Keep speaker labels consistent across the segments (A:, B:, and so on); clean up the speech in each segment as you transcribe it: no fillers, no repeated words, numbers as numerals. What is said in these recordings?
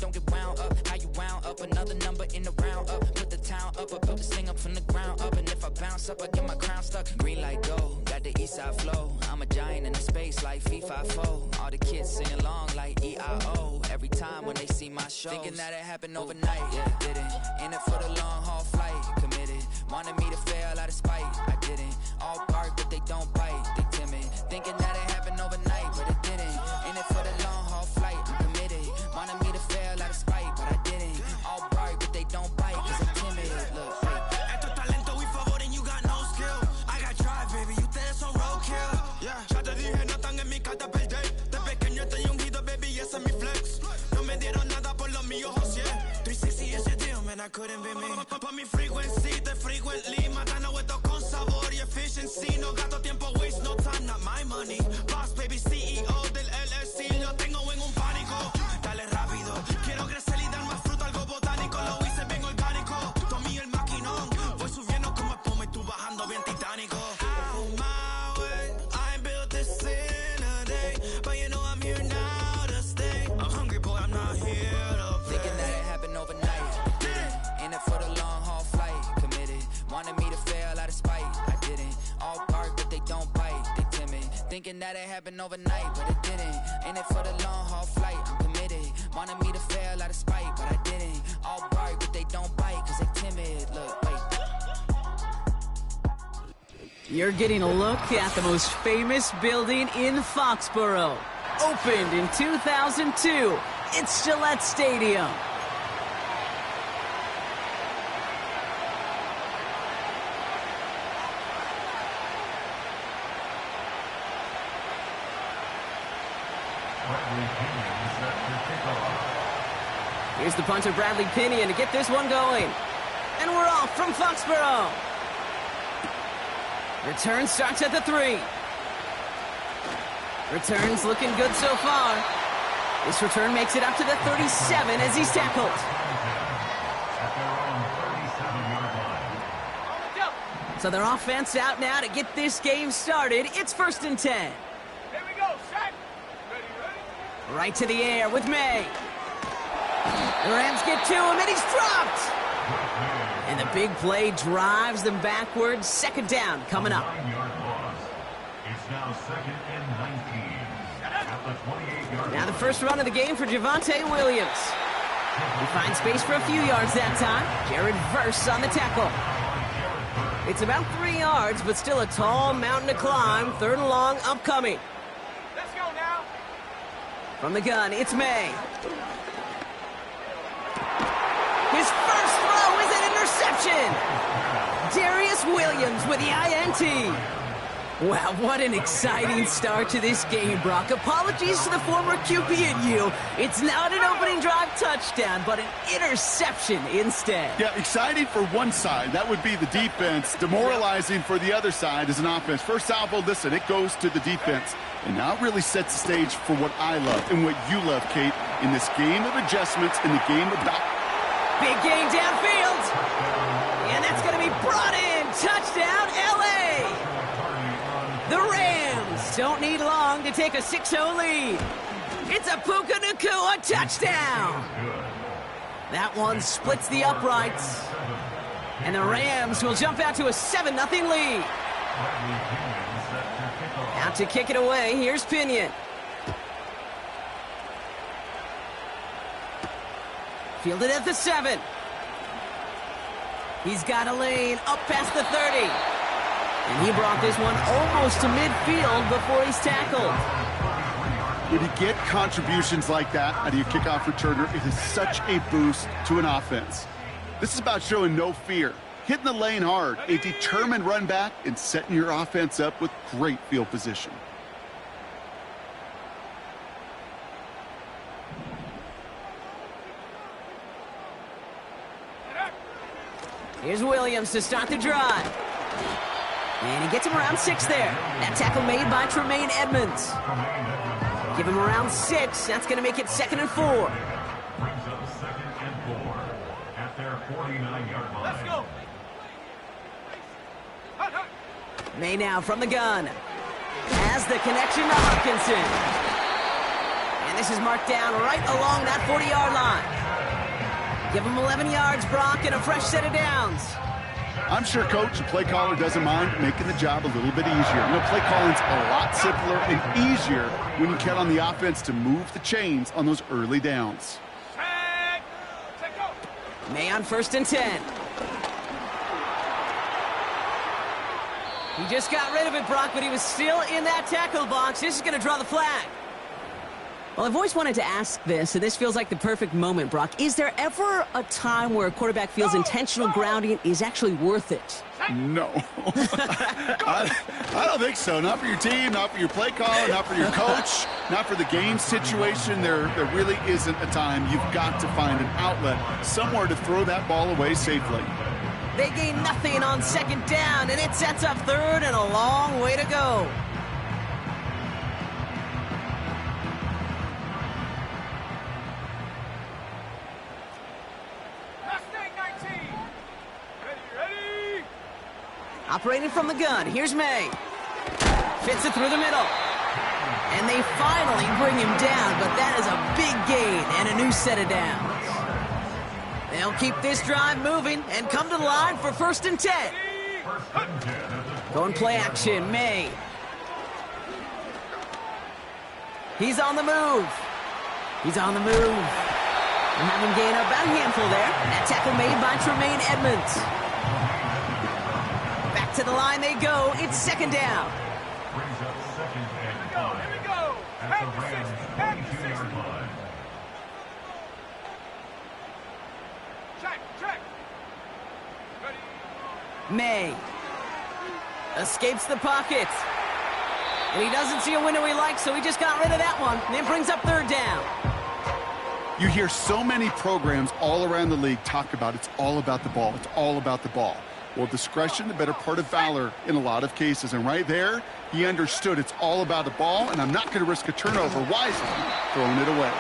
A: don't get wound up. How you wound up, another number in the round up. Put the town up, I built this thing up from the ground up. And if I bounce up, I get my crown stuck. Green light go, got the east side flow. I'm a giant in the space like FIFA4. All the kids sing along like EIO. Every time when they see my shows, thinking that it happened overnight, yeah, didn't. In it for the long haul flight, committed. Wanted me to fail out of spite, I didn't. All bark but they don't bite, they timid. Thinking that it happened overnight, but it didn't. In it for the long haul flight, I'm committed. Wanted me to fail out of spite, but I didn't. All bark but they don't bite, cause I'm timid. Look,
B: Esto es talento y favor and you got no skill. I got drive, baby, ustedes son roadkill. Yeah, ya te dije, no están en mi carta perder. De pequeño estoy ungido, baby, y ese es mi flex. No me dieron nada por los míos, José. 360 is your deal, man, I couldn't be me. Pa' mi frequency, te frequently. Matando esto con sabor y efficiency. No gasto tiempo, waste no time, not my money. Boss, baby, CEO del LLC. Lo tengo en un pánico. Dale rápido, quiero crecer y dar más fruto, algo botánico. Lo hice bien orgánico. Tomé el maquinón. Voy subiendo como espuma y tú bajando bien titánico. Out my way, I built this in a day. But you know I'm here now to stay. I'm hungry, boy, I'm not here to play.
A: thinking that it happened overnight, didn't. In it for the long haul flight, committed. Wanted me to fail out of spite, I didn't. All bark but they don't bite, they timid. Thinking that it happened overnight, but it didn't. In it for the long haul flight, I'm committed. Wanted me to fail out of spite, but I didn't. All bark but they don't bite, cause they timid. Look, wait.
C: You're getting a look at the most famous building in Foxborough. Opened in 2002, it's Gillette Stadium. Here's the punter, Bradley Pinion, to get this one going. And we're off from Foxborough. Return starts at the 3. Return's looking good so far. This return makes it up to the 37 as he's tackled. So their offense out now to get this game started. It's 1st and 10.
D: Here we go, set. Ready?
C: Right to the air with May. The Rams get to him, and he's dropped. And the big play drives them backwards. 2nd down coming up.
E: It's now 2nd and 19. At the 28-yard
C: Now the first run of the game for Javonte Williams. He finds space for a few yards that time. Jared Verse on the tackle. It's about 3 yards, but still a tall mountain to climb. 3rd and long upcoming.
D: Let's go now.
C: From the gun, it's May. His first throw is an interception. Darius Williams with the INT. Wow, what an exciting start to this game, Brock. Apologies to the former QB and you. It's not an opening drive touchdown, but an interception instead.
F: Yeah, exciting for one side. That would be the defense. Demoralizing for the other side as an offense. First salvo, listen, it goes to the defense. And now it really sets the stage for what I love and what you love, Kate, in this game of adjustments, in the game of
C: big game downfield. And that's going to be brought in. Touchdown, L.A. The Rams don't need long to take a 6-0 lead. It's a Puka Nacua touchdown. That one splits the uprights. And the Rams will jump out to a 7-0 lead. Out to kick it away, here's Pinion. Fielded at the 7. He's got a lane up past the 30. And he brought this one almost to midfield before he's tackled.
F: When you get contributions like that out of your kickoff returner, it is such a boost to an offense. This is about showing no fear, hitting the lane hard, a determined run back, and setting your offense up with great field position.
C: Here's Williams to start the drive. And he gets him around 6 there. That tackle made by Tremaine Edmonds. Give him around 6. That's going to make it 2nd and 4.
E: Brings up 2nd and 4 at their 49-yard line.
D: Let's go.
C: May now from the gun. Has the connection to Hopkinson. And And this is marked down right along that 40-yard line. Give him 11 yards, Brock, and a fresh set of downs.
F: I'm sure coach and play caller doesn't mind making the job a little bit easier. You know, play calling's a lot simpler and easier when you count on the offense to move the chains on those early downs.
C: May on 1st and 10. He just got rid of it, Brock, but he was still in that tackle box. This is going to draw the flag. Well, I've always wanted to ask this, and this feels like the perfect moment, Brock. Is there ever a time where a quarterback feels intentional grounding is actually worth it?
F: No. I don't think so. Not for your team, not for your play caller, not for your coach, not for the game situation. There really isn't a time. You've got to find an outlet, somewhere to throw that ball away safely.
C: They gain nothing on 2nd down, and it sets up 3rd and a long way to go. Operating from the gun, here's May. Fits it through the middle. And they finally bring him down, but that is a big gain and a new set of downs. They'll keep this drive moving and come to the line for 1st and 10. Going play action, May. He's on the move. He's on the move. And have him gain about a handful there. That tackle made by Tremaine Edmonds. Back to the line they go. It's 2nd down.
E: Brings up 2nd and 5.
D: Here we go.
E: At the Rams' 22-yard line.
D: Check. Ready.
C: May escapes the pocket. And he doesn't see a window he likes, so he just got rid of that one. And it brings up 3rd down.
F: You hear so many programs all around the league talk about it's all about the ball. It's all about the ball. Well, discretion, the better part of valor in a lot of cases. And right there, he understood it's all about the ball, and I'm not going to risk a turnover. Wisely throwing it away.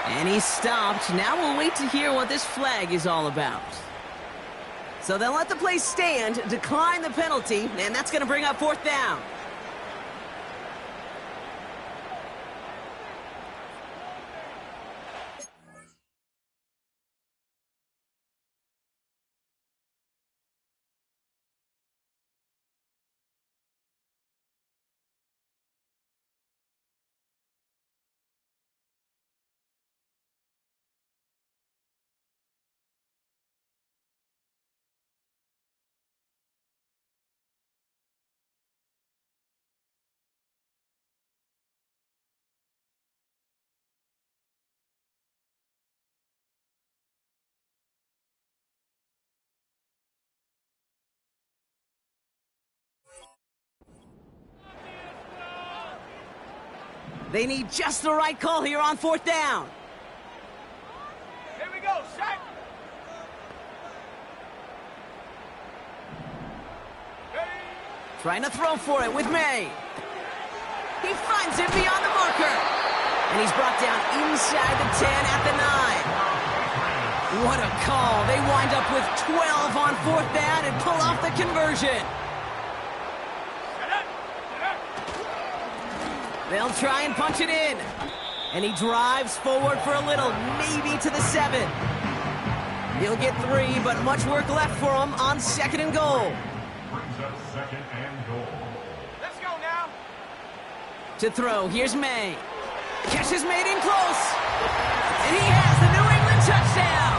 C: And he stopped. Now we'll wait to hear what this flag is all about. So they'll let the play stand, decline the penalty, and that's going to bring up 4th down. They need just the right call here on 4th down.
D: Here we go. Set. Ready.
C: Trying to throw for it with May. He finds it beyond the marker. And he's brought down inside the 10 at the 9. What a call. They wind up with 12 on 4th down and pull off the conversion. They'll try and punch it in. And he drives forward for a little, maybe to the 7. He'll get 3, but much work left for him on 2nd and goal.
E: Brings up 2nd and goal.
D: Let's go now.
C: To throw, here's May. Catch is made in close. And he has the New England touchdown.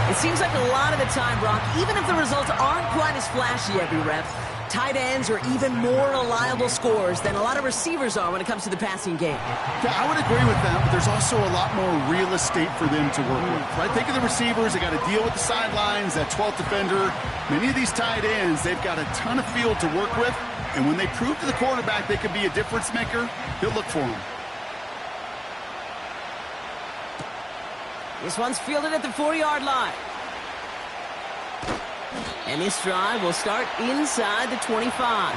C: It seems like a lot of the time, Brock, even if the results aren't quite as flashy every rep, tight ends are even more reliable scorers than a lot of receivers are when it comes to the passing game.
F: Yeah, I would agree with that, but there's also a lot more real estate for them to work with, right? Think of the receivers. They got to deal with the sidelines, that 12th defender. Many of these tight ends, they've got a ton of field to work with, and when they prove to the quarterback they can be a difference maker, he'll look for them.
C: This one's fielded at the 4-yard line. And this drive will start inside the 25.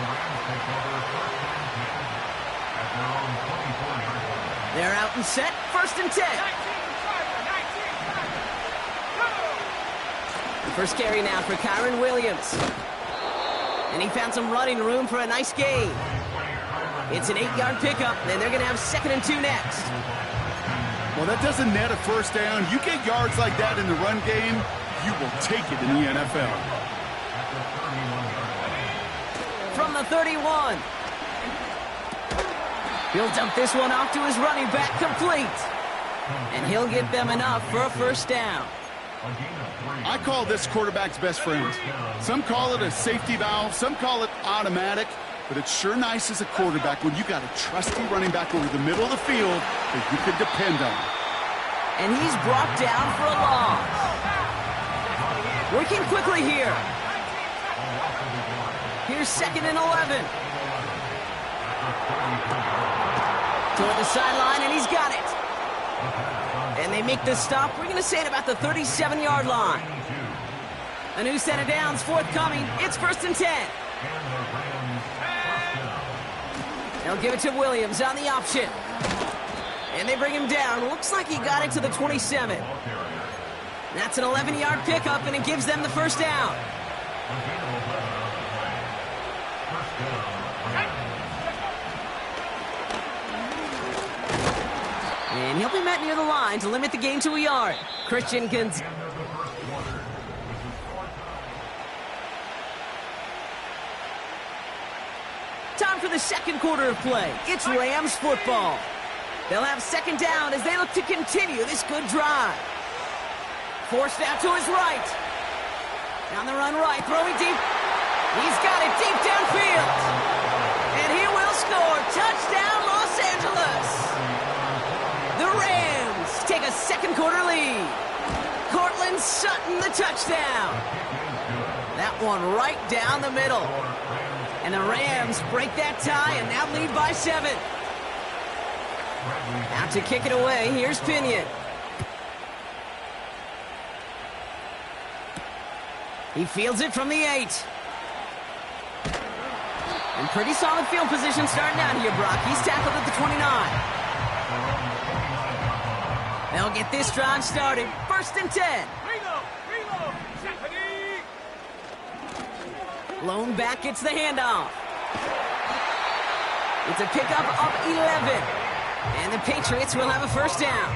C: They're out and set. 1st and 10. The first carry now for Kyron Williams. And he found some running room for a nice gain. It's an 8-yard pickup, and they're going to have 2nd and 2 next.
F: Well, that doesn't net a first down. You get yards like that in the run game, you will take it in the NFL.
C: From the 31. He'll dump this one off to his running back, complete. And he'll get them enough for a first down.
F: I call this quarterback's best friend. Some call it a safety valve, some call it automatic, but it's sure nice as a quarterback when you got a trusty running back over the middle of the field that you can depend on.
C: And he's brought down for a loss. Working quickly here. Here's 2nd and 11. Toward the sideline, and he's got it. And they make the stop. We're going to say it about the 37-yard line. A new set of downs forthcoming. It's 1st and 10. They'll give it to Williams on the option. And they bring him down. Looks like he got it to the 27. That's an 11-yard pickup, and it gives them the first down. And he'll be met near the line to limit the gain to a yard. Christian Gonzalez. Time for the second quarter of play. It's Rams football. They'll have 2nd down as they look to continue this good drive. Forced out to his right. Down the run right, throwing deep. He's got it deep downfield. And he will score. Touchdown, Los Angeles. The Rams take a second quarter lead. Cortland Sutton, the touchdown. That one right down the middle. And the Rams break that tie and now lead by 7. Out to kick it away, here's Pinion. He fields it from the 8. And pretty solid field position starting out here, Brock. He's tackled at the 29. They'll get this drive started. 1st and 10. Lone back gets the handoff. It's a pickup of 11. And the Patriots will have a first down.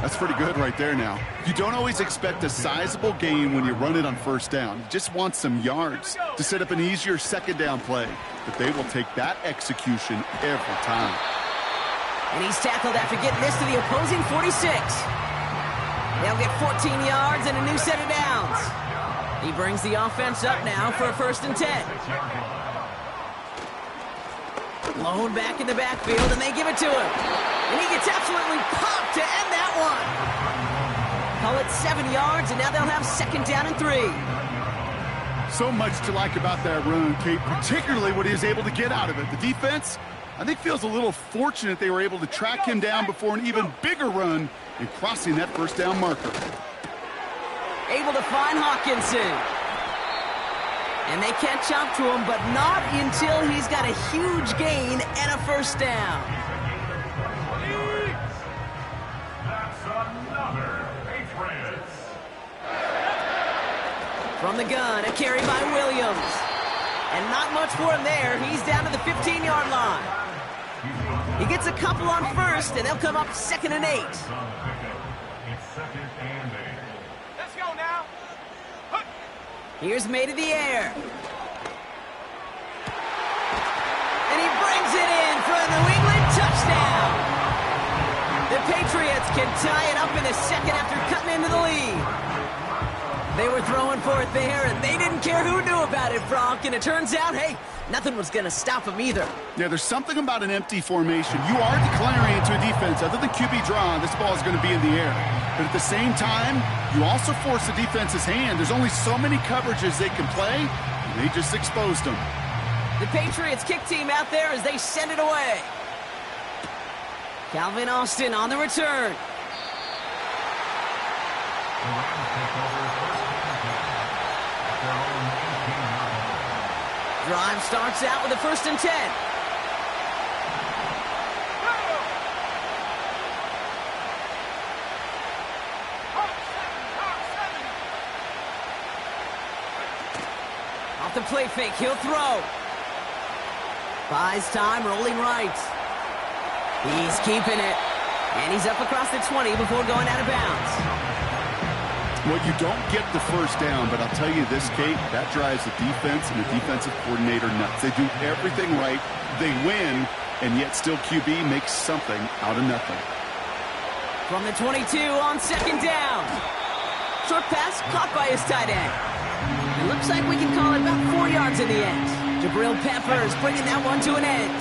F: That's pretty good right there now. You don't always expect a sizable gain when you run it on first down. You just want some yards to set up an easier 2nd down play. But they will take that execution every time.
C: And he's tackled after getting this to the opposing 46. They'll get 14 yards and a new set of downs. He brings the offense up now for a 1st and 10. Lone back in the backfield, and they give it to him. And he gets absolutely popped to end that one. Call it 7 yards, and now they'll have 2nd down and 3.
F: So much to like about that run, Kate, particularly what he was able to get out of it. The defense, I think, feels a little fortunate they were able to track him down before an even bigger run in crossing that first down marker.
C: Able to find Hawkinson. And they catch up to him, but not until he's got a huge gain and a first down.
E: That's another Patriots.
C: From the gun, a carry by Williams. And not much for him there. He's down to the 15-yard line. He gets a couple on first, and they'll come up 2nd and 8.
E: It's 2nd and 8.
D: Let's go now.
C: Here's May to the air. And he brings it in for a New England touchdown. The Patriots can tie it up in a second after cutting into the lead. They were throwing for it there, and they didn't care who knew about it, Brock. And it turns out, hey, nothing was going to stop them either.
F: Yeah, there's something about an empty formation. You are declaring into a defense. Other than QB draw, this ball is going to be in the air. But at the same time, you also force the defense's hand. There's only so many coverages they can play, and they just exposed them.
C: The Patriots kick team out there as they send it away. Calvin Austin on the return. Drive starts out with a 1st and 10. Off the play fake, he'll throw. Buys time, rolling right. He's keeping it. And he's up across the 20 before going out of bounds.
F: Well, you don't get the first down, but I'll tell you this, Kate, that drives the defense and the defensive coordinator nuts. They do everything right, they win, and yet still QB makes something out of nothing.
C: From the 22 on second down. Short pass caught by his tight end. It looks like we can call it about 4 yards in the end. Jabril Peppers bringing that one to an end.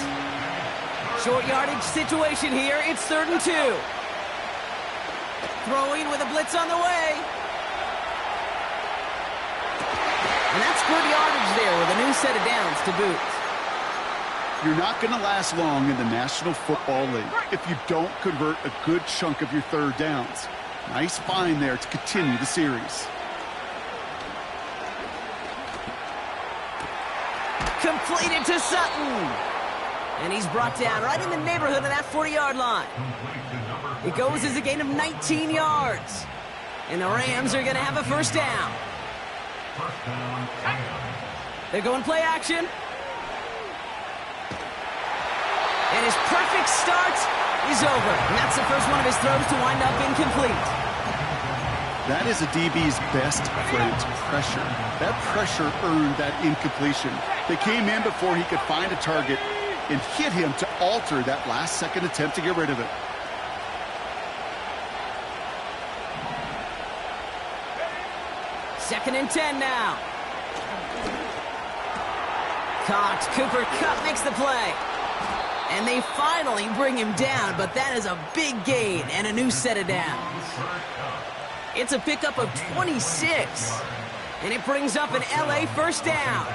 C: Short yardage situation here. It's 3rd and 2. Throwing with a blitz on the way. And that's good yardage there with a new set of downs to boot.
F: You're not going to last long in the National Football League if you don't convert a good chunk of your third downs. Nice find there to continue the series.
C: Completed to Sutton. And he's brought down right in the neighborhood of that 40-yard line. It goes as a gain of 19 yards. And the Rams are going to have a first down. They're going play action. And his perfect start is over. And that's the first one of his throws to wind up incomplete.
F: That is a DB's best friend, pressure. That pressure earned that incompletion. They came in before he could find a target and hit him to alter that last-second attempt to get rid of it.
C: Second and 10 now. Caught. Cooper Kupp makes the play. And they finally bring him down, but that is a big gain and a new set of downs. It's a pickup of 26, and it brings up an LA first down.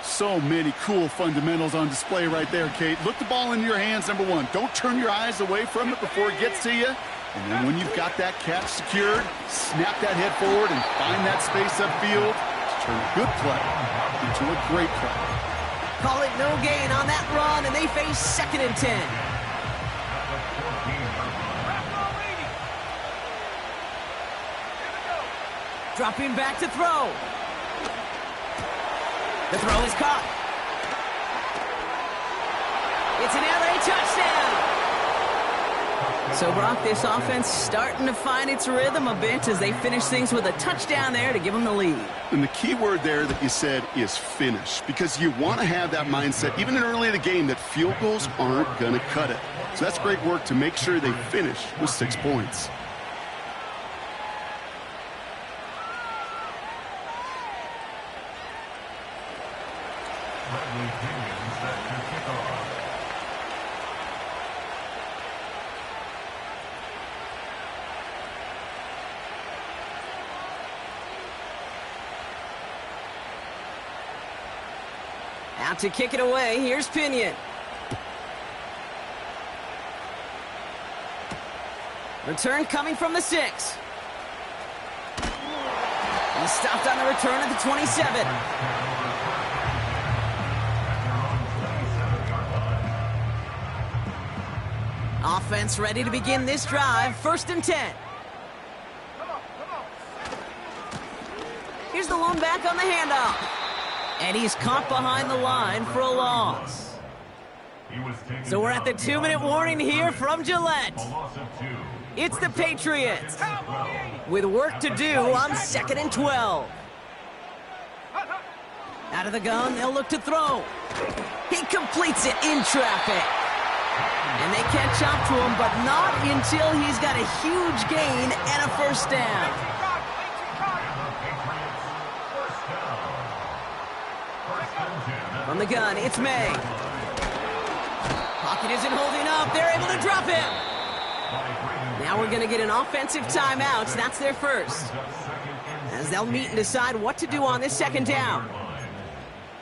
F: So many cool fundamentals on display right there, Kate. Look the ball in your hands, number one. Don't turn your eyes away from it before it gets to you. And then when you've got that catch secured, snap that head forward and find that space upfield to turn a good play into a great play.
C: Call it no gain on that run, and they face 2nd and 10. Dropping back to throw. The throw is caught. It's an LA touchdown. So, Brock, this offense starting to find its rhythm a bit as they finish things with a touchdown there to give them the lead.
F: And the key word there that you said is finish, because you want to have that mindset, even in early in the game, that field goals aren't going to cut it. So that's great work to make sure they finish with 6 points.
C: Out to kick it away, here's Pinion. Return coming from the 6. He stopped on the return at the 27. Offense ready to begin this drive, 1st and 10. Here's the lone back on the handoff. And he's caught behind the line for a loss. So we're at the 2-minute warning here from Gillette. It's the Patriots with work to do on 2nd and 12. Out of the gun, they'll look to throw. He completes it in traffic. And they catch up to him, but not until he's got a huge gain and a first down. From the gun, it's May. Pocket isn't holding up. They're able to drop him. Now we're going to get an offensive timeout. That's their first. As they'll meet and decide what to do on this 2nd down.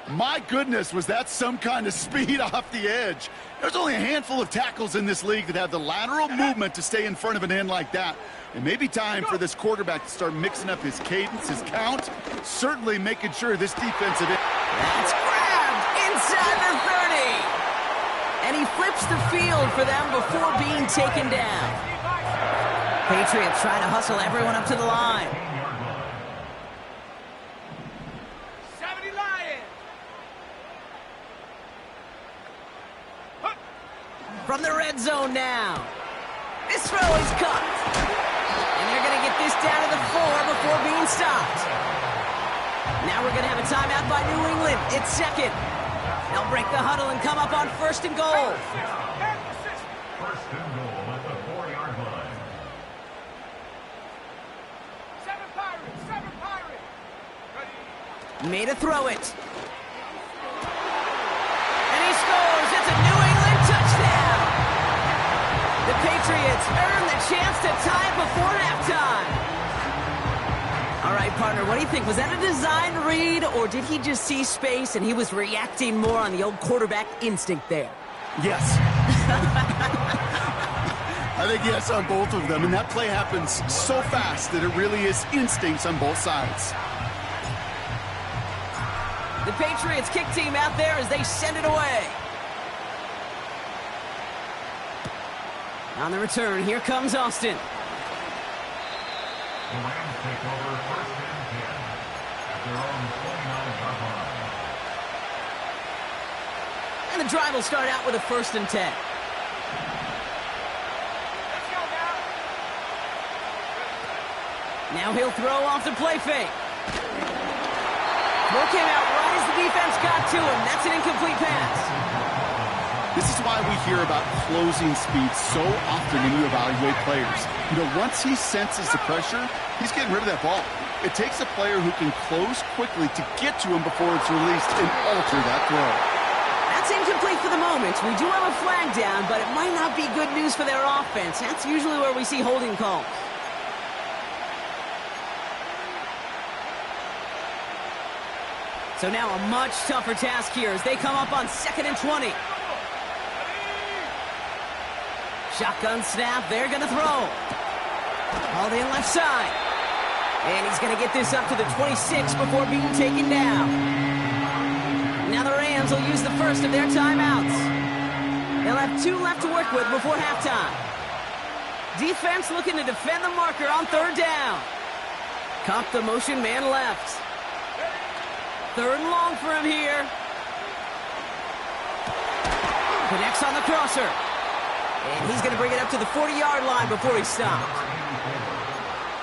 F: My goodness, was that some kind of speed off the edge. There's only a handful of tackles in this league that have the lateral movement to stay in front of an end like that. It may be time for this quarterback to start mixing up his cadence, his count, certainly making sure this defensive end.
C: That's grabbed inside the 30. And he flips the field for them before being taken down. Patriots trying to hustle everyone up to the line.
D: 70 Lions.
C: thrown down. This throw is caught. And they're going to get this down to the 4 before being stopped. Now we're going to have a timeout by New England. It's second. They'll break the huddle and come up on 1st and goal.
E: First and goal at the 4-yard line.
D: 7 Pirates, 7 Pirates. Ready.
C: Made a throw it. And he scores. It's a New England touchdown. The Patriots earn the chance to tie it before halftime. All right, partner, what do you think? Was that a design read, or did he just see space and he was reacting more on the old quarterback instinct there?
F: Yes. I think yes on both of them, and that play happens so fast that it really is instincts on both sides.
C: The Patriots kick team out there as they send it away. On the return, here comes Austin.
E: The Rams take over 1st and 10 at their own 29-yard line.
C: And the drive will start out with a 1st and 10.
D: Let's go now.
C: Now he'll throw off the play fake. Throw came out right as the defense got to him. That's an incomplete pass.
F: This is why we hear about closing speed so often when you evaluate players. You know, once he senses the pressure, he's getting rid of that ball. It takes a player who can close quickly to get to him before it's released and alter that throw.
C: That's incomplete for the moment. We do have a flag down, but it might not be good news for their offense. That's usually where we see holding calls. So now a much tougher task here as they come up on 2nd and 20. Shotgun snap, they're going to throw. All in left side. And he's going to get this up to the 26 before being taken down. Now the Rams will use the first of their timeouts. They'll have 2 left to work with before halftime. Defense looking to defend the marker on 3rd down. Cop the motion man left. 3rd and long for him here. Connects on the crosser. And he's going to bring it up to the 40-yard line before he's stopped.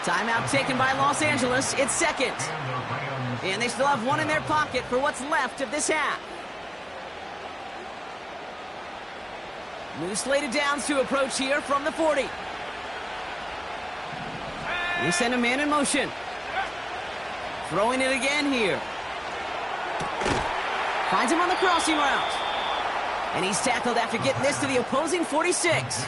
C: Timeout taken by Los Angeles. It's second. And they still have 1 in their pocket for what's left of this half. New slated downs to approach here from the 40. They send a man in motion. Throwing it again here. Finds him on the crossing route. And he's tackled after getting this to the opposing 46.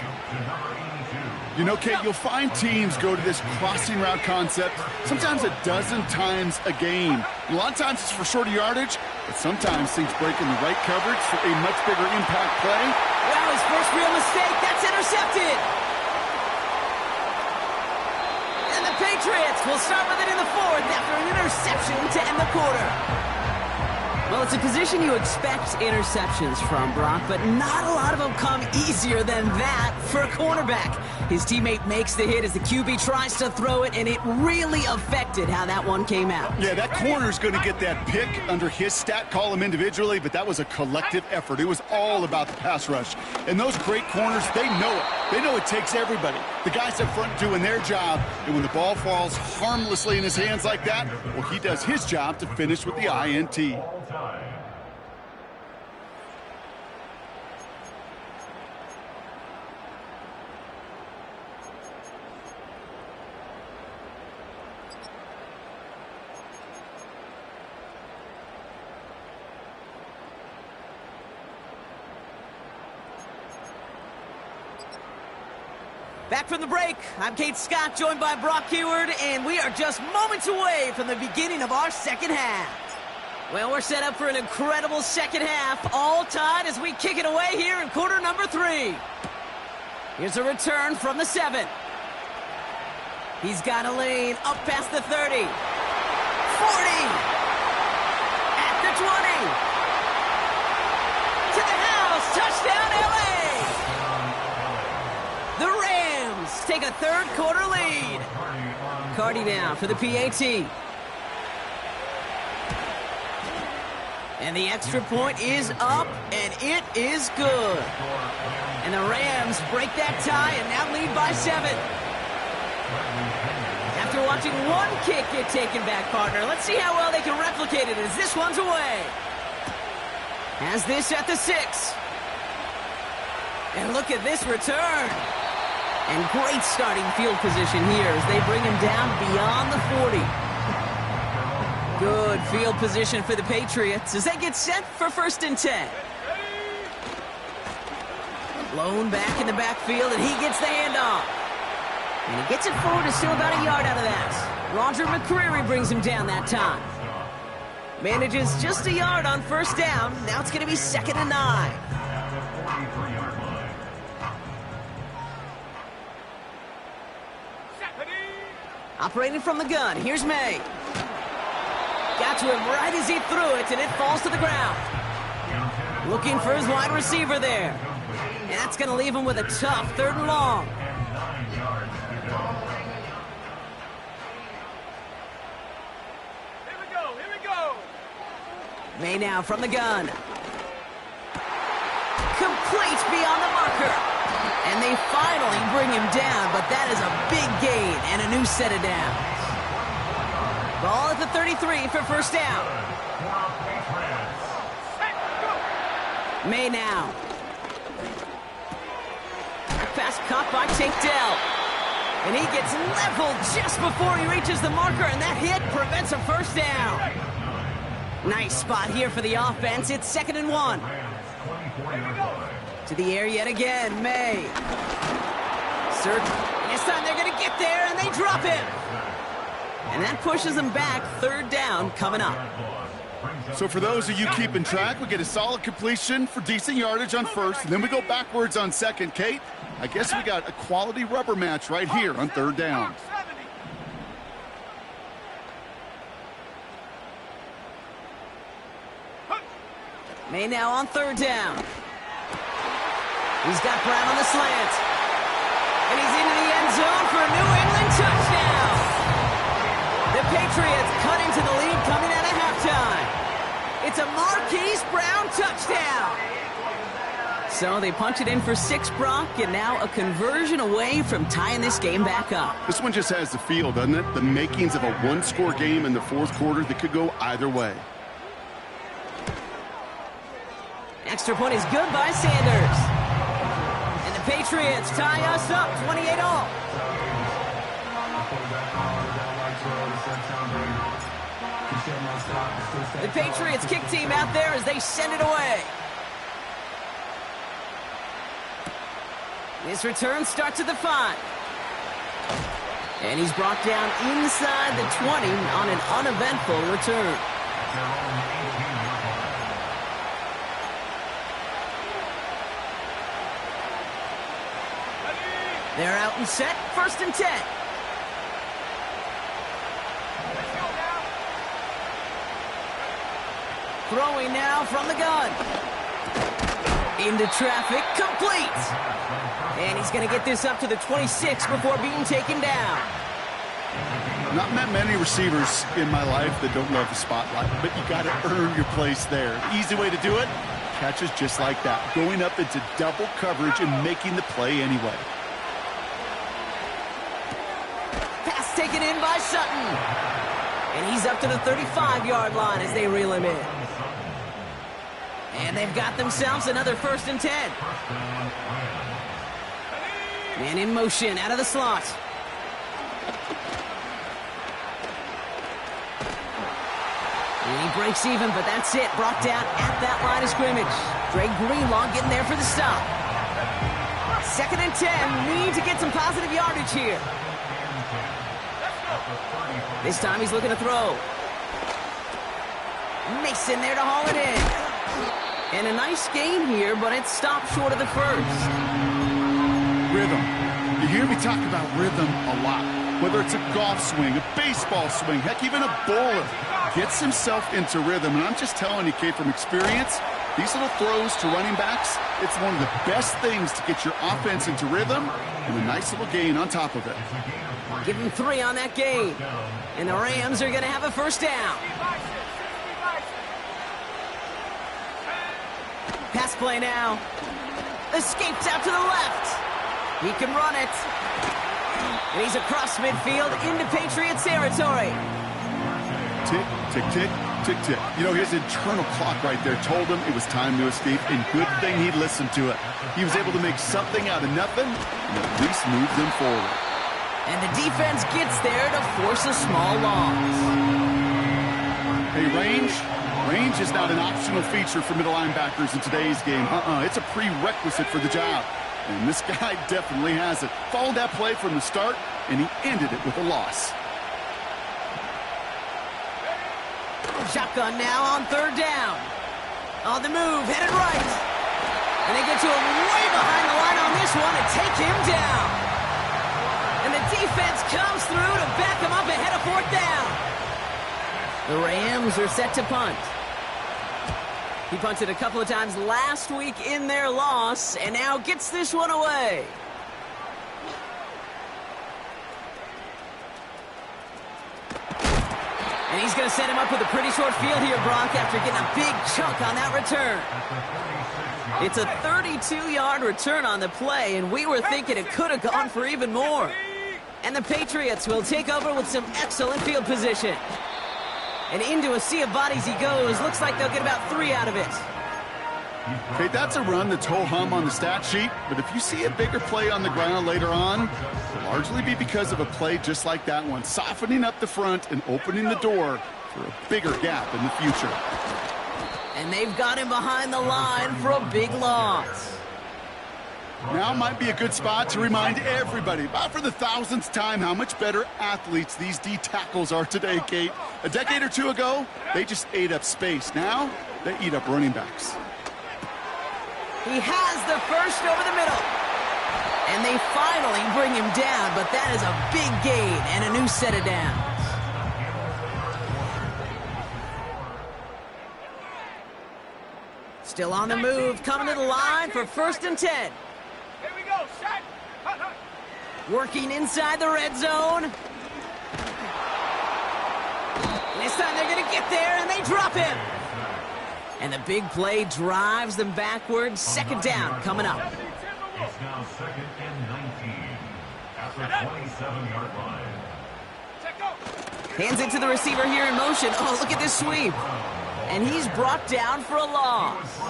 F: You know, Kate, you'll find teams go to this crossing route concept sometimes a dozen times a game. A lot of times it's for shorter yardage, but sometimes things break in the right coverage for a much bigger impact play.
C: Wow, his first real mistake. That's intercepted. And the Patriots will start with it in the 4th after an interception to end the quarter. Well, it's a position you expect interceptions from, Brock, but not a lot of them come easier than that for a cornerback. His teammate makes the hit as the QB tries to throw it, and it really affected how that one came out.
F: Yeah, that corner's going to get that pick under his stat column individually, but that was a collective effort. It was all about the pass rush. And those great corners, they know it. They know it takes everybody. The guys up front doing their job, and when the ball falls harmlessly in his hands like that, well, he does his job to finish with the INT.
C: Back from the break, I'm Kate Scott, joined by Brock Heward, and we are just moments away from the beginning of our second half. Well, we're set up for an incredible second half, all tied as we kick it away here in quarter number 3. Here's a return from the 7. He's got a lane up past the 30. 40. At the 20. To the house, touchdown LA! The Rams take a 3rd quarter lead. Cardi now for the PAT. And the extra point is up, and it is good. And the Rams break that tie and now lead by 7. After watching one kick get taken back, partner, let's see how well they can replicate it as this one's away. Has this at the 6. And look at this return. And great starting field position here as they bring him down beyond the 40. Good field position for the Patriots as they get set for 1st and 10. Blown back in the backfield, and he gets the handoff. And he gets it forward to still about a yard out of that. Roger McCreary brings him down that time. Manages just a yard on 1st down. Now it's going to be 2nd and 9. Operating from the gun, here's May. Got to him right as he threw it, and it falls to the ground. Looking for his wide receiver there. And that's going to leave him with a tough 3rd and long.
D: Here we go.
C: May now from the gun. Complete beyond the marker. And they finally bring him down, but that is a big gain and a new set of downs. Ball at the 33 for 1st down. May now. Pass caught by Tank Dell. And he gets leveled just before he reaches the marker, and that hit prevents a 1st down. Nice spot here for the offense. It's 2nd and 1. To the air yet again, May. Search. This time they're going to get there, and they drop him. And that pushes them back. 3rd down coming up.
F: So for those of you keeping track, we get a solid completion for decent yardage on 1st, and then we go backwards on 2nd. Kate, I guess we got a quality rubber match right here on 3rd down.
C: May now on 3rd down. He's got Brown on the slant. And he's into the end zone for a New England touchdown. The Patriots cut into the lead coming out of halftime. It's a Marquise Brown touchdown. So they punch it in for 6, Brock, and now a conversion away from tying this game back up.
F: This one just has the feel, doesn't it? The makings of a 1-score game in the 4th quarter that could go either way.
C: Extra point is good by Sanders. And the Patriots tie us up 28-all. The Patriots kick team out there as they send it away. This return starts at the 5. And he's brought down inside the 20 on an uneventful return. They're out and set, 1st and 10. Throwing now from the gun. Into traffic, complete. And he's going to get this up to the 26 before being taken down.
F: Not met many receivers in my life that don't love the spotlight, but you got to earn your place there. The easy way to do it, catches just like that, going up into double coverage and making the play anyway.
C: Pass taken in by Sutton. And he's up to the 35-yard line as they reel him in. And they've got themselves another 1st and 10. Man in motion out of the slot. And he breaks even, but that's it. Brought down at that line of scrimmage. Dre Greenlaw getting there for the stop. 2nd and 10. Need to get some positive yardage here. This time he's looking to throw. Mason there to haul it in. And a nice gain here, but it stopped short of the 1st.
F: Rhythm. You hear me talk about rhythm a lot. Whether it's a golf swing, a baseball swing, heck, even a bowler gets himself into rhythm. And I'm just telling you, Kate, from experience, these little throws to running backs, it's one of the best things to get your offense into rhythm, and a nice little gain on top of it.
C: Give him 3 on that gain. And the Rams are going to have a 1st down. Pass play now. Escapes out to the left. He can run it. And he's across midfield into Patriots territory.
F: Tick, tick, tick, tick, tick. You know, his internal clock right there told him it was time to escape, and good thing he listened to it. He was able to make something out of nothing, and at least move them forward.
C: And the defense gets there to force a small loss.
F: Hey, range? Range is not an optional feature for middle linebackers in today's game. It's a prerequisite for the job. And this guy definitely has it. Followed that play from the start, and he ended it with a loss.
C: Shotgun now on third down. On the move, headed right. And they get to him way behind the line on this one and take him down. And the defense comes through to back him up ahead of fourth down. The Rams are set to punt. He punted a couple of times last week in their loss, and now gets this one away. And he's going to set him up with a pretty short field here, Brock, after getting a big chunk on that return. It's a 32-yard return on the play, and we were thinking it could have gone for even more. And the Patriots will take over with some excellent field position. And into a sea of bodies he goes. Looks like they'll get about 3 out of it.
F: Okay, that's a run that's ho-hum on the stat sheet, but if you see a bigger play on the ground later on, it'll largely be because of a play just like that one, softening up the front and opening the door for a bigger gap in the future.
C: And they've got him behind the line for a big loss.
F: Now might be a good spot to remind everybody, about for the 1000th time, how much better athletes these D tackles are today, Kate. A decade or two ago, they just ate up space. Now, they eat up running backs.
C: He has the first over the middle. And they finally bring him down, but that is a big gain and a new set of downs. Still on the move, coming to the line for 1st and 10.
D: Here we go, set.
C: Working inside the red zone. This time they're going to get there, and they drop him. And the big play drives them backwards. 2nd down coming up.
E: It's now 2nd and 19 at the 27-yard line.
C: Hands it to the receiver here in motion. Oh, look at this sweep. And he's brought down for a loss.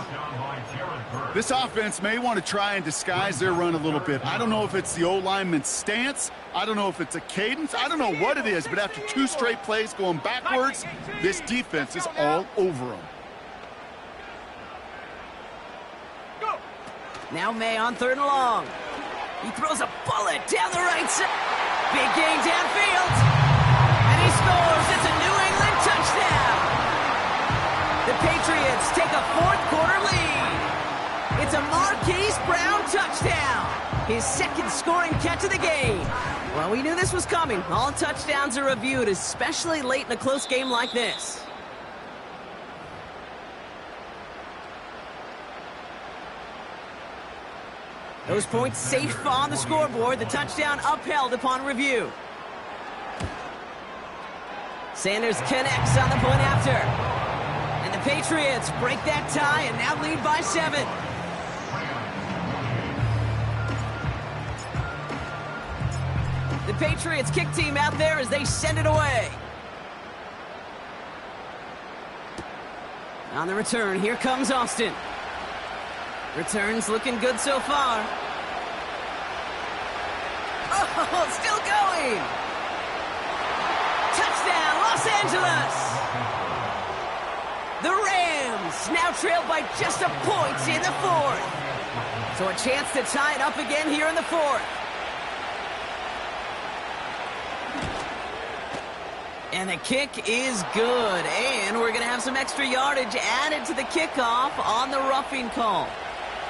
F: This offense may want to try and disguise their run a little bit. I don't know if it's the O-lineman's stance. I don't know if it's a cadence. I don't know what it is, but after 2 straight plays going backwards, this defense is all over them.
C: Now May on 3rd and long. He throws a bullet down the right side. Big gain downfield. And he scores. It's a New England touchdown. The Patriots take a 4th quarter lead. It's a Marquise Brown touchdown. His 2nd scoring catch of the game. Well, we knew this was coming. All touchdowns are reviewed, especially late in a close game like this. Those points safe on the scoreboard. The touchdown upheld upon review. Sanders connects on the point after. And the Patriots break that tie and now lead by 7. The Patriots kick team out there as they send it away. On the return, here comes Austin. Returns looking good so far. Oh, still going. Touchdown, Los Angeles. The Rams now trailed by just a point in the 4th. So a chance to tie it up again here in the 4th. And the kick is good. And we're going to have some extra yardage added to the kickoff on the roughing call.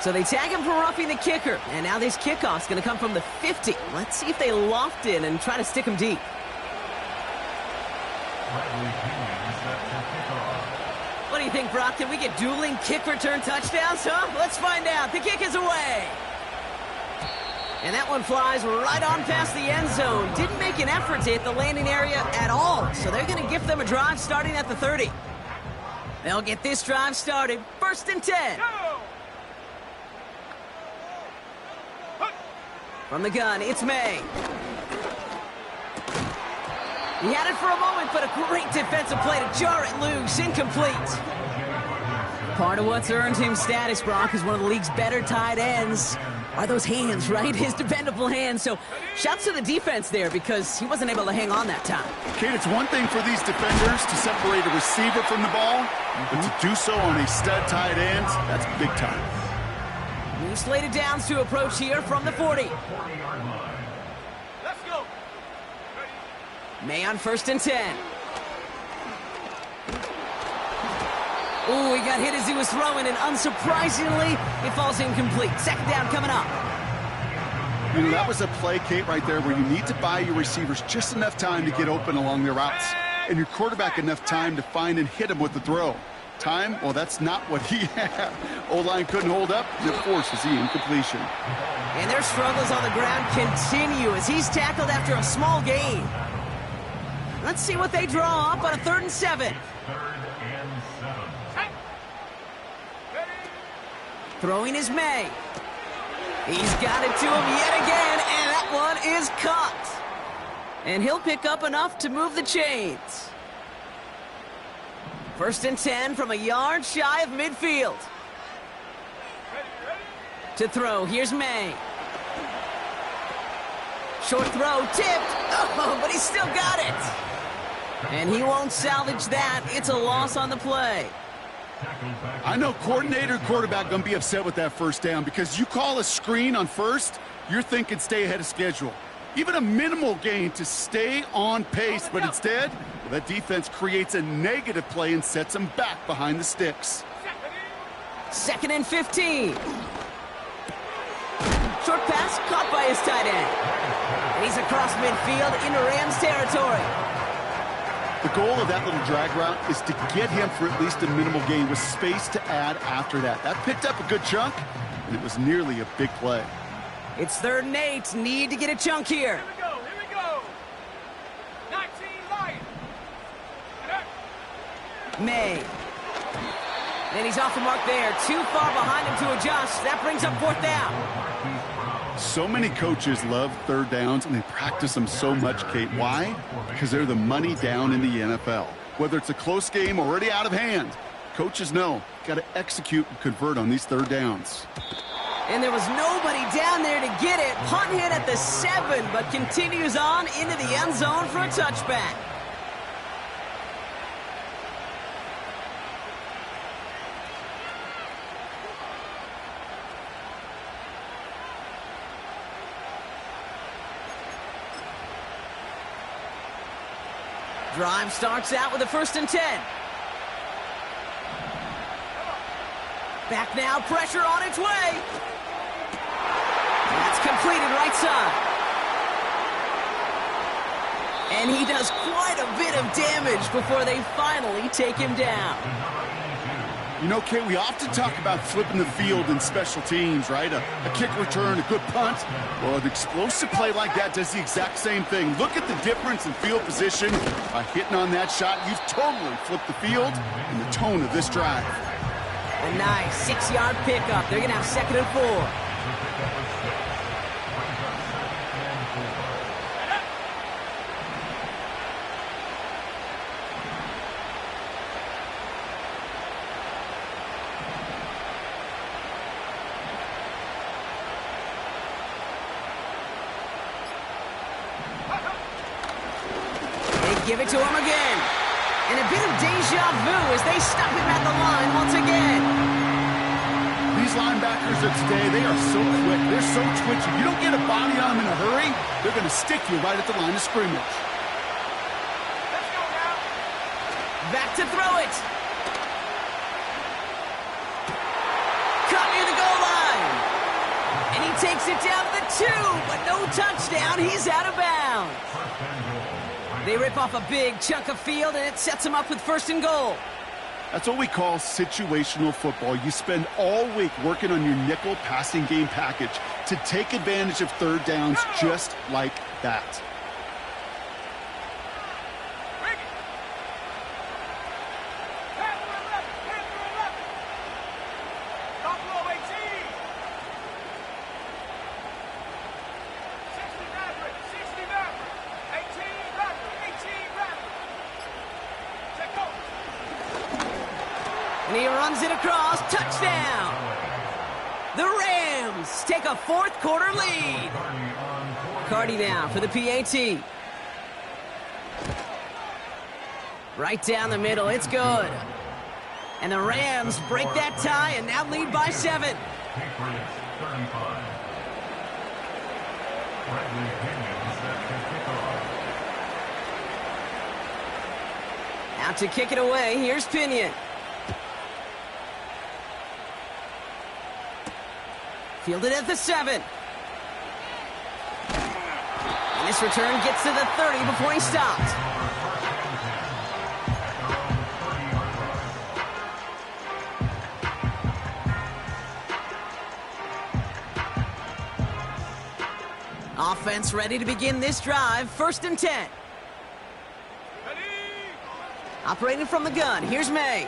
C: So they tag him for roughing the kicker. And now this kickoff's going to come from the 50. Let's see if they loft in and try to stick him deep. What do you think, Brock? Can we get dueling kick return touchdowns, huh? Let's find out. The kick is away. And that one flies right on past the end zone. Didn't make an effort to hit the landing area at all. So they're going to gift them a drive starting at the 30. They'll get this drive started. 1st and 10. From the gun, it's May. He had it for a moment, but a great defensive play to jar it loose. Incomplete. Part of what's earned him status, Brock, is one of the league's better tight ends. Are those hands, right? His dependable hands. So shouts to the defense there because he wasn't able to hang on that time.
F: Kate, it's one thing for these defenders to separate a receiver from the ball, but to do so on a stud tight end, that's big time.
C: New slated downs to approach here from the 40.
D: Let's go.
C: May on 1st and 10. Ooh, he got hit as he was throwing, and unsurprisingly, it falls incomplete. 2nd down coming up.
F: You know, that was a play, Kate, right there, where you need to buy your receivers just enough time to get open along their routes, and your quarterback enough time to find and hit him with the throw. Time? Well, that's not what he had. O-line couldn't hold up, and it forces the incompletion.
C: And their struggles on the ground continue as he's tackled after a small gain. Let's see what they draw up on a 3rd and 7. Throwing is May. He's got it to him yet again, and that one is caught. And he'll pick up enough to move the chains. 1st and 10 from a yard shy of midfield. To throw, here's May. Short throw, tipped. Oh, but he still got it. And he won't salvage that. It's a loss on the play.
F: I know coordinator quarterback going to be upset with that 1st down because you call a screen on 1st, you're thinking stay ahead of schedule. Even a minimal gain to stay on pace, but instead, well, that defense creates a negative play and sets them back behind the sticks.
C: 2nd and 15. Short pass caught by his tight end. And he's across midfield into Rams territory.
F: The goal of that little drag route is to get him for at least a minimal gain with space to add after that. That picked up a good chunk, and it was nearly a big play.
C: It's 3rd and 8. Need to get a chunk here.
D: Here we go. Here we go. 19 Lions.
C: May. And he's off the mark there. Too far behind him to adjust. That brings up 4th down.
F: So many coaches love 3rd downs, and they practice them so much, Kate. Why? Because they're the money down in the NFL. Whether it's a close game or already out of hand, coaches know got to execute and convert on these 3rd downs.
C: And there was nobody down there to get it. Punt hit at the 7, but continues on into the end zone for a touchback. Drive starts out with a 1st and 10. Back now, pressure on its way. That's completed right side. And he does quite a bit of damage before they finally take him down.
F: You know, Kate, we often talk about flipping the field in special teams, right? A kick return, a good punt. Well, an explosive play like that does the exact same thing. Look at the difference in field position. By hitting on that shot, you've totally flipped the field and the tone of this drive.
C: A nice 6-yard pickup. They're going to have 2nd and 4. Give it to him again. And a bit of deja vu as they stop him at the line once again.
F: These linebackers of today, they are so quick. They're so twitchy. You don't get a body on them in a hurry, they're going to stick you right at the line of scrimmage.
D: Let's go now.
C: Back to throw it. Caught near the goal line. And he takes it down to the 2, but no touchdown. He's out of bounds. They rip off a big chunk of field, and it sets them up with 1st and goal.
F: That's what we call situational football. You spend all week working on your nickel passing game package to take advantage of 3rd downs just like that.
C: And he runs it across. Touchdown! The Rams take a fourth quarter lead. Cardi now for the PAT. Right down the middle. It's good. And the Rams break that tie and now lead by 7. Out to kick it away. Here's Pinion. Fielded at the 7. And this return gets to the 30 before he stops. Offense ready to begin this drive. 1st and 10. Operating from the gun. Here's May.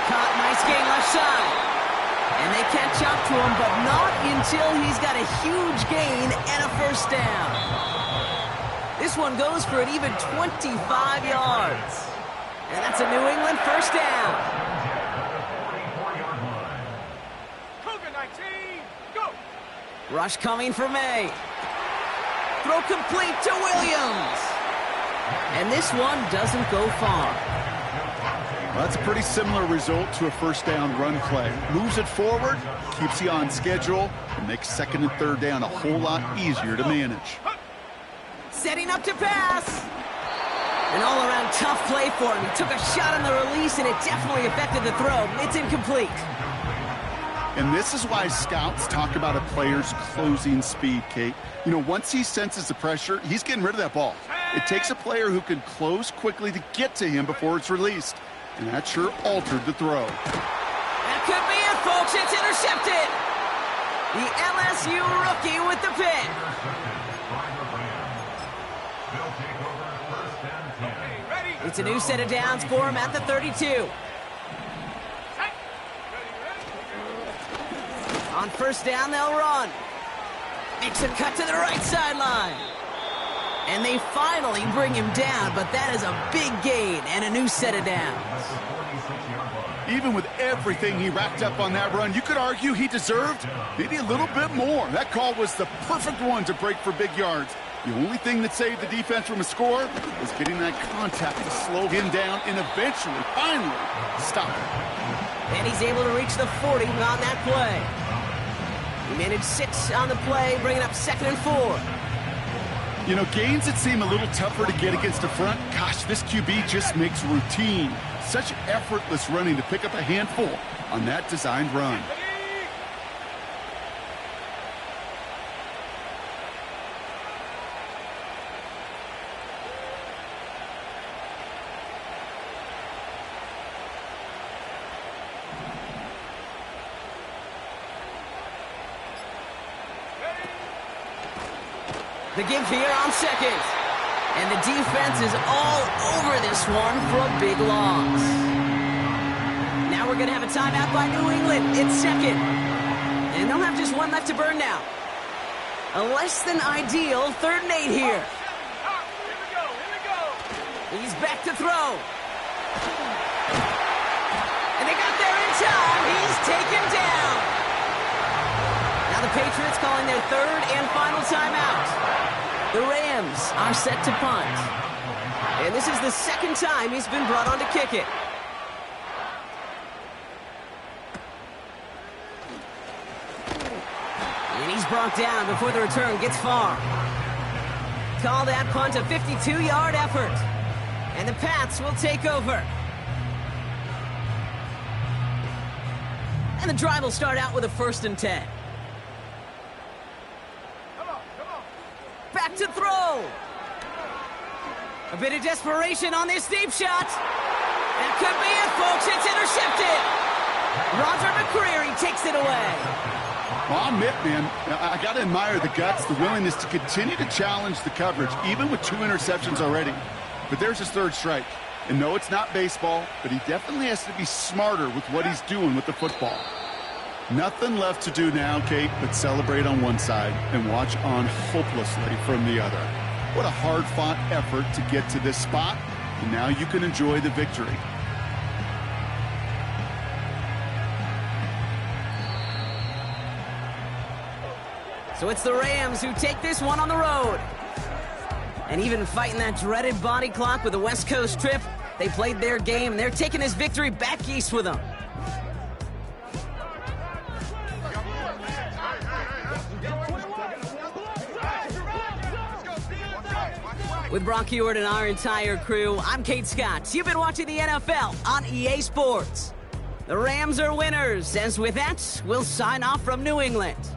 C: Caught. Nice gain left side. And they catch up to him, but not until he's got a huge gain and a 1st down. This one goes for an even 25 yards. And that's a New England 1st down.
D: Cougar 19, go!
C: Rush coming for May. Throw complete to Williams. And this one doesn't go far.
F: Well, that's a pretty similar result to a 1st down run play. Moves it forward, keeps you on schedule, and makes 2nd and 3rd down a whole lot easier to manage.
C: Setting up to pass. An all-around tough play for him. He took a shot on the release, and it definitely affected the throw. It's incomplete.
F: And this is why scouts talk about a player's closing speed, Kate. You know, once he senses the pressure, he's getting rid of that ball. It takes a player who can close quickly to get to him before it's released. And that sure altered the throw.
C: That could be it, folks. It's intercepted. The LSU rookie with the pick. It's a new set of downs for him at the 32. On 1st down, they'll run. Makes a cut to the right sideline. And they finally bring him down, but that is a big gain and a new set of downs.
F: Even with everything he racked up on that run, you could argue he deserved maybe a little bit more. That call was the perfect one to break for big yards. The only thing that saved the defense from a score was getting that contact to slow him down and eventually, finally, stop him.
C: And he's able to reach the 40 on that play. He managed 6 on the play, bringing up 2nd and 4.
F: You know, gains that seem a little tougher to get against the front, gosh, this QB just makes routine. Such effortless running to pick up a handful on that designed run.
C: The give here on 2nd. And the defense is all over this one for a big loss. Now we're going to have a timeout by New England. It's 2nd. And they'll have just one left to burn now. A less than ideal 3rd and 8 here.
D: Here we go.
C: He's back to throw. And they got there in time. He's taken down. Now the Patriots calling their 3rd and final timeout. The Rams are set to punt. And this is the 2nd time he's been brought on to kick it. And he's brought down before the return gets far. Call that punt a 52-yard effort. And the Pats will take over. And the drive will start out with a 1st and 10. Back to throw. A bit of desperation on this deep shot. That could be it, folks. It's intercepted. Roger McCreary takes it away.
F: Well, I'll admit, man, I got to admire the guts, the willingness to continue to challenge the coverage, even with 2 interceptions already. But there's his 3rd strike. And no, it's not baseball, but he definitely has to be smarter with what he's doing with the football. Nothing left to do now, Kate, but celebrate on one side and watch on hopelessly from the other. What a hard-fought effort to get to this spot, and now you can enjoy the victory.
C: So it's the Rams who take this one on the road. And even fighting that dreaded body clock with the West Coast trip, they played their game, and they're taking this victory back east with them. With Brock Ewart and our entire crew, I'm Kate Scott. You've been watching the NFL on EA Sports. The Rams are winners, as with that, we'll sign off from New England.